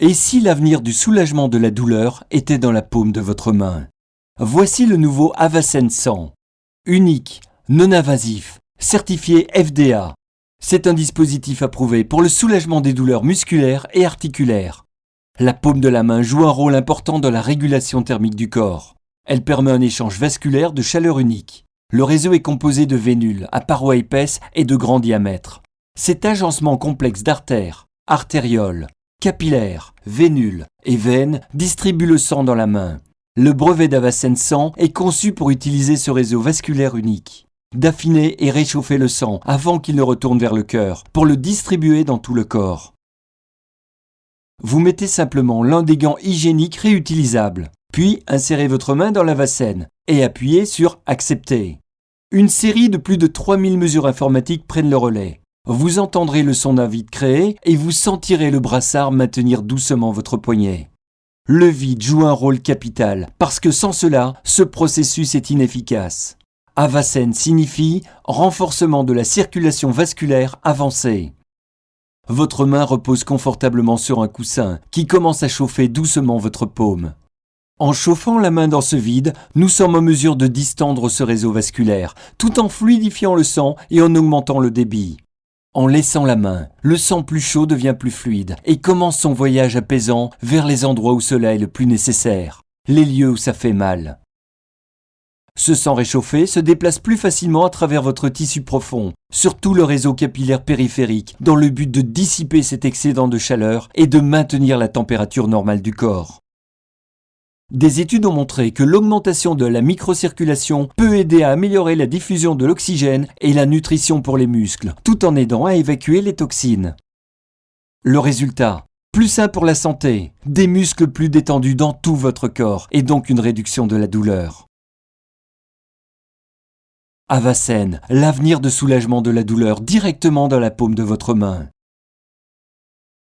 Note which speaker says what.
Speaker 1: Et si l'avenir du soulagement de la douleur était dans la paume de votre main? Voici le nouveau Avacen 100. Unique, non invasif, certifié FDA. C'est un dispositif approuvé pour le soulagement des douleurs musculaires et articulaires. La paume de la main joue un rôle important dans la régulation thermique du corps. Elle permet un échange vasculaire de chaleur unique. Le réseau est composé de vénules à parois épaisses et de grand diamètre. Cet agencement complexe d'artères, artérioles, capillaires, vénules et veines distribue le sang dans la main. Le brevet d'Avacen 100 est conçu pour utiliser ce réseau vasculaire unique, d'affiner et réchauffer le sang avant qu'il ne retourne vers le cœur, pour le distribuer dans tout le corps. Vous mettez simplement l'un des gants hygiéniques réutilisables, puis insérez votre main dans l'Avacen et appuyez sur « Accepter ». Une série de plus de 3000 mesures informatiques prennent le relais. Vous entendrez le son d'un vide créé et vous sentirez le brassard maintenir doucement votre poignet. Le vide joue un rôle capital parce que sans cela, ce processus est inefficace. Avacen signifie renforcement de la circulation vasculaire avancée. Votre main repose confortablement sur un coussin qui commence à chauffer doucement votre paume. En chauffant la main dans ce vide, nous sommes en mesure de distendre ce réseau vasculaire, tout en fluidifiant le sang et en augmentant le débit. En laissant la main, le sang plus chaud devient plus fluide et commence son voyage apaisant vers les endroits où cela est le plus nécessaire, les lieux où ça fait mal. Ce sang réchauffé se déplace plus facilement à travers votre tissu profond, sur tout le réseau capillaire périphérique, dans le but de dissiper cet excédent de chaleur et de maintenir la température normale du corps. Des études ont montré que l'augmentation de la microcirculation peut aider à améliorer la diffusion de l'oxygène et la nutrition pour les muscles, tout en aidant à évacuer les toxines. Le résultat, plus sain pour la santé, des muscles plus détendus dans tout votre corps et donc une réduction de la douleur. Avacen, l'avenir de soulagement de la douleur directement dans la paume de votre main.